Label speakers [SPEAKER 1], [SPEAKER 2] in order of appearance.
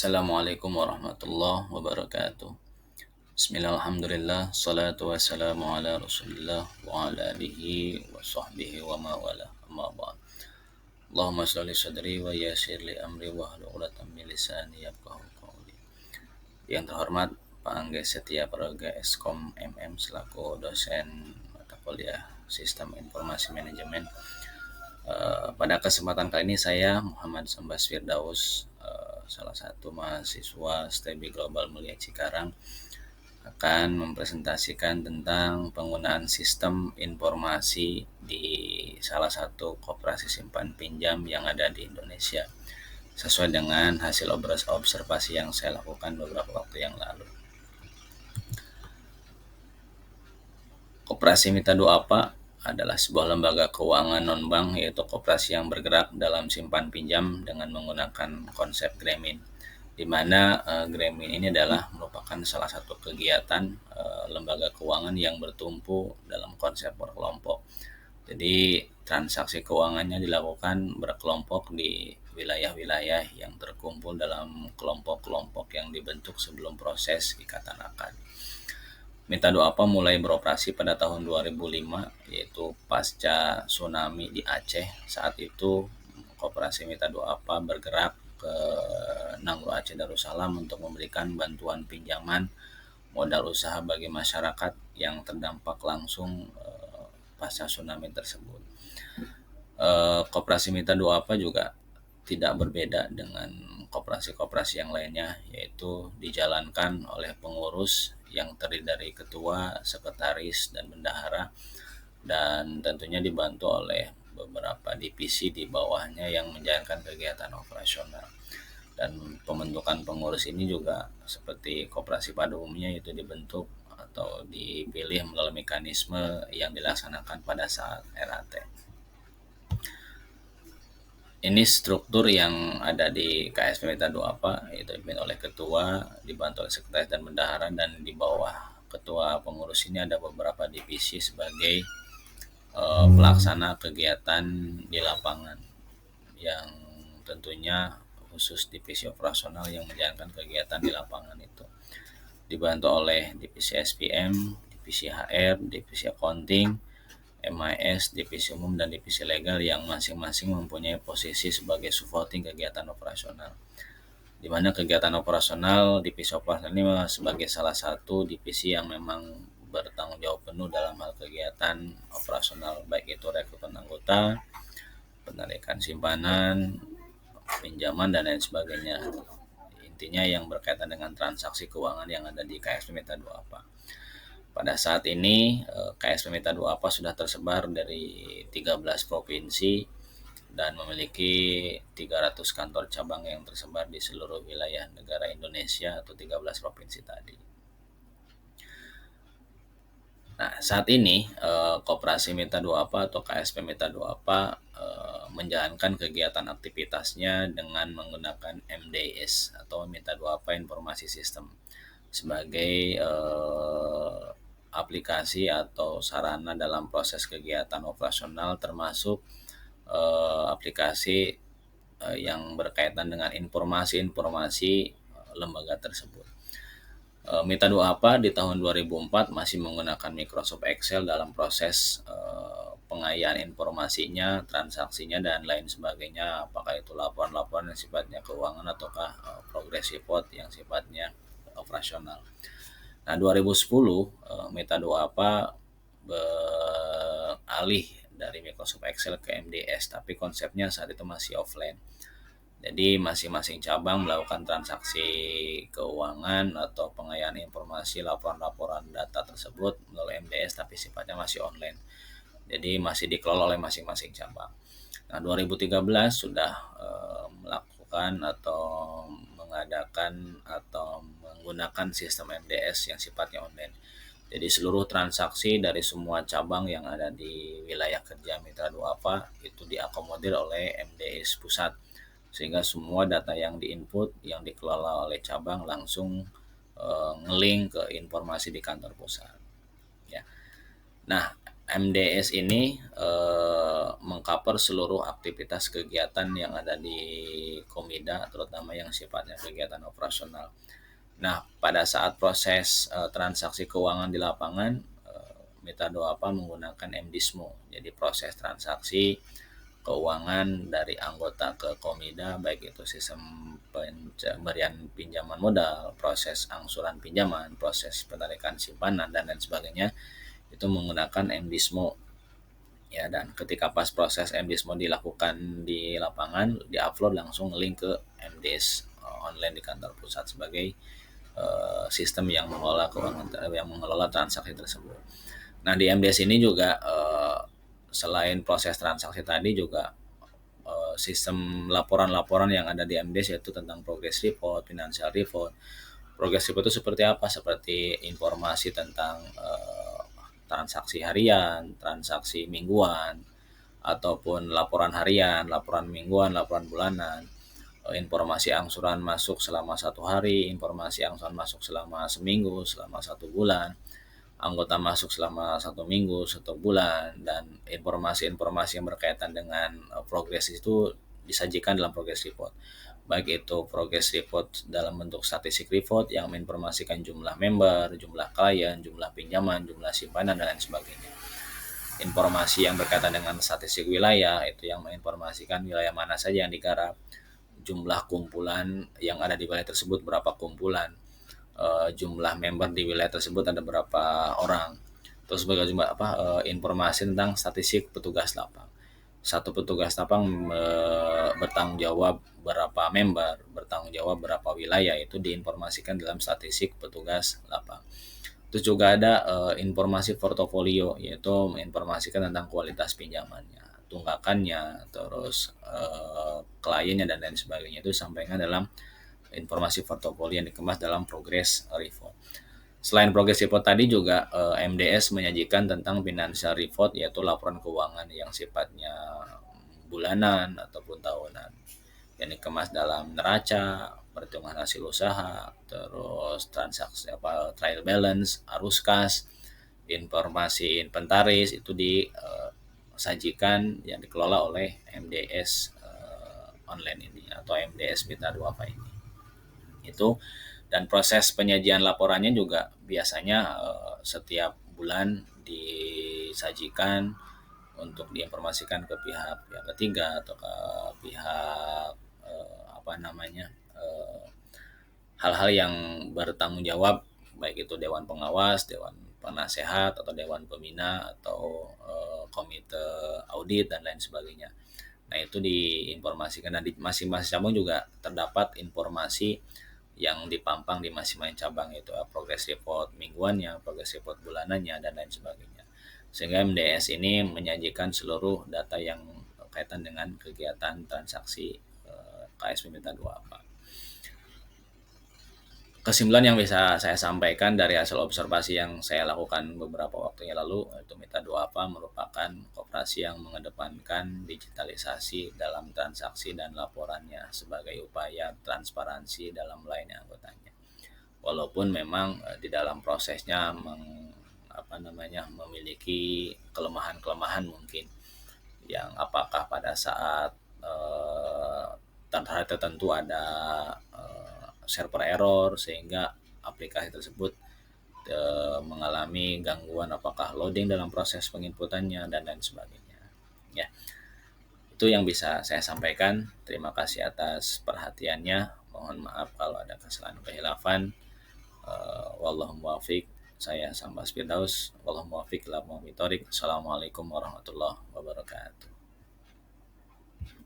[SPEAKER 1] Assalamualaikum warahmatullahi wabarakatuh. Bismillah, alhamdulillah, salatu wassalamu ala rasulillah wa ala alihi wa sahbihi wa mawala amma ba'd. Allahumma sholli sadri wa yassir li amri wa hlul 'uqdatam min lisani yafqahu qawli. Yang terhormat Pak Angga Setia Praga Eskom MM selaku dosen mata kuliah Sistem Informasi Manajemen. Pada kesempatan kali ini saya Muhammad Sambas Firdaus, salah satu mahasiswa STEBI Global Mulia Cikarang, akan mempresentasikan tentang penggunaan sistem informasi di salah satu koperasi simpan pinjam yang ada di Indonesia, sesuai dengan hasil observasi yang saya lakukan beberapa waktu yang lalu. Koperasi Mitra Duapa adalah sebuah lembaga keuangan non-bank, yaitu koperasi yang bergerak dalam simpan pinjam dengan menggunakan konsep Gremin, di mana Gremin ini adalah merupakan salah satu kegiatan lembaga keuangan yang bertumpu dalam konsep berkelompok. Jadi transaksi keuangannya dilakukan berkelompok di wilayah-wilayah yang terkumpul dalam kelompok-kelompok yang dibentuk sebelum proses ikatan akad. Mitra Duapa mulai beroperasi pada tahun 2005, yaitu pasca tsunami di Aceh. Saat itu koperasi Mitra Duapa bergerak ke Nangro Aceh Darussalam untuk memberikan bantuan pinjaman modal usaha bagi masyarakat yang terdampak langsung pasca tsunami tersebut. Koperasi Mitra Duapa juga tidak berbeda dengan koperasi-koperasi yang lainnya, yaitu dijalankan oleh pengurus yang terdiri dari ketua, sekretaris, dan bendahara, dan tentunya dibantu oleh beberapa divisi di bawahnya yang menjalankan kegiatan operasional. Dan pembentukan pengurus ini juga seperti koperasi pada umumnya, itu dibentuk atau dipilih melalui mekanisme yang dilaksanakan pada saat RAT. Ini struktur yang ada di KSP Mitra Duapa, itu dipimpin oleh ketua, dibantu oleh sekretaris dan bendahara, dan di bawah ketua pengurus ini ada beberapa divisi sebagai pelaksana kegiatan di lapangan, yang tentunya khusus divisi operasional yang menjalankan kegiatan di lapangan itu. Dibantu oleh divisi SPM, divisi HR, divisi accounting, MIS, divisi umum, dan divisi legal yang masing-masing mempunyai posisi sebagai supporting kegiatan operasional. Di mana kegiatan operasional, divisi operasional ini sebagai salah satu divisi yang memang bertanggung jawab penuh dalam hal kegiatan operasional, baik itu rekrutmen anggota, penarikan simpanan, pinjaman, dan lain sebagainya. Intinya yang berkaitan dengan transaksi keuangan yang ada di KSP Mitra Duapa. Pada saat ini KSP Mitra Duapa sudah tersebar dari 13 provinsi dan memiliki 300 kantor cabang yang tersebar di seluruh wilayah negara Indonesia atau 13 provinsi tadi. Nah, saat ini Koperasi Mitra Duapa atau KSP Mitra Duapa menjalankan kegiatan aktivitasnya dengan menggunakan MDS atau Mitra Duapa Informasi System sebagai aplikasi atau sarana dalam proses kegiatan operasional, termasuk aplikasi yang berkaitan dengan informasi-informasi lembaga tersebut. Mitra Duapa di tahun 2004 masih menggunakan Microsoft Excel dalam proses pengayaan informasinya, transaksinya, dan lain sebagainya, apakah itu laporan-laporan yang sifatnya keuangan ataukah progress report yang sifatnya operasional. Nah, 2010 Mitra Duapa beralih dari Microsoft Excel ke MDS, tapi konsepnya saat itu masih offline. Jadi masing-masing cabang melakukan transaksi keuangan atau pengayaan informasi laporan-laporan data tersebut melalui MDS, tapi sifatnya masih online. Jadi masih dikelola oleh masing-masing cabang. Nah, 2013 sudah melakukan atau mengadakan atau menggunakan sistem MDS yang sifatnya online. Jadi seluruh transaksi dari semua cabang yang ada di wilayah kerja Mitra Duapa itu diakomodir oleh MDS pusat, sehingga semua data yang diinput yang dikelola oleh cabang langsung ngelink ke informasi di kantor pusat. Ya. Nah, MDS ini mengcover seluruh aktivitas kegiatan yang ada di Komida, terutama yang sifatnya kegiatan operasional. Nah, pada saat proses transaksi keuangan di lapangan, Mitra 2APA menggunakan MDISMO. Jadi proses transaksi keuangan dari anggota ke Komida, baik itu sistem pemberian pinjaman modal, proses angsuran pinjaman, proses penarikan simpanan, dan lain sebagainya, itu menggunakan MDISMO. Ya, dan ketika pas proses MDISMO dilakukan di lapangan, diupload langsung link ke MDS online di kantor pusat sebagai sistem yang mengelola keuangan, yang mengelola transaksi tersebut. Nah, di MDS ini juga selain proses transaksi tadi juga sistem laporan-laporan yang ada di MDS, yaitu tentang progress report, financial report. Progress report itu seperti apa? Seperti informasi tentang transaksi harian, transaksi mingguan, ataupun laporan harian, laporan mingguan, laporan bulanan, informasi angsuran masuk selama 1 hari, informasi angsuran masuk selama seminggu, selama 1 bulan, anggota masuk selama 1 minggu, 1 bulan, dan informasi-informasi yang berkaitan dengan progres itu disajikan dalam progress report. Baik itu progress report dalam bentuk statistik report yang menginformasikan jumlah member, jumlah klien, jumlah pinjaman, jumlah simpanan, dan lain sebagainya. Informasi yang berkaitan dengan statistik wilayah itu yang menginformasikan wilayah mana saja yang digarap, jumlah kumpulan yang ada di wilayah tersebut berapa kumpulan, jumlah member di wilayah tersebut ada berapa orang. Terus sebagai jumlah informasi tentang statistik petugas lapang. Satu petugas lapang bertanggung jawab berapa member, bertanggung jawab berapa wilayah, itu diinformasikan dalam statistik petugas lapang. Terus juga ada informasi portofolio, yaitu menginformasikan tentang kualitas pinjamannya, tunggakannya, terus kliennya, dan lain sebagainya. Itu disampaikan dalam informasi portofolio yang dikemas dalam progress report. Selain progress report tadi juga MDS menyajikan tentang financial report, yaitu laporan keuangan yang sifatnya bulanan ataupun tahunan, yang dikemas dalam neraca, perhitungan hasil usaha, terus transaksi trial balance, arus kas, informasi inventaris, itu disajikan yang dikelola oleh MDS online ini atau MDS Mitra 2APA ini. Itu, dan proses penyajian laporannya juga biasanya setiap bulan disajikan untuk diinformasikan ke pihak ketiga atau ke pihak hal-hal yang bertanggung jawab, baik itu dewan pengawas, dewan penasehat, atau dewan pembina, atau komite audit, dan lain sebagainya. Nah, itu diinformasikan, dan di masing-masing cabang juga terdapat informasi yang dipampang di masing-masing cabang, itu progress report mingguannya, progress report bulanannya, dan lain sebagainya. Sehingga MDS ini menyajikan seluruh data yang berkaitan dengan kegiatan transaksi KSP Mitra 2APA. Kesimpulan yang bisa saya sampaikan dari hasil observasi yang saya lakukan beberapa waktu yang lalu, itu Mitra 2APA merupakan koperasi yang mengedepankan digitalisasi dalam transaksi dan laporannya sebagai upaya transparansi dalam melayani anggotanya. Walaupun memang di dalam prosesnya memiliki kelemahan-kelemahan mungkin, yang apakah pada saat hal tertentu ada server error sehingga aplikasi tersebut mengalami gangguan, apakah loading dalam proses penginputannya, dan lain sebagainya. Ya, itu yang bisa saya sampaikan. Terima kasih atas perhatiannya. Mohon maaf kalau ada kesalahan kehilafan. Wallahu muwaffiq. Saya Sambas Firdaus. Wallahu muwaffiq ila aqwamit thoriq. Assalamualaikum warahmatullahi wabarakatuh.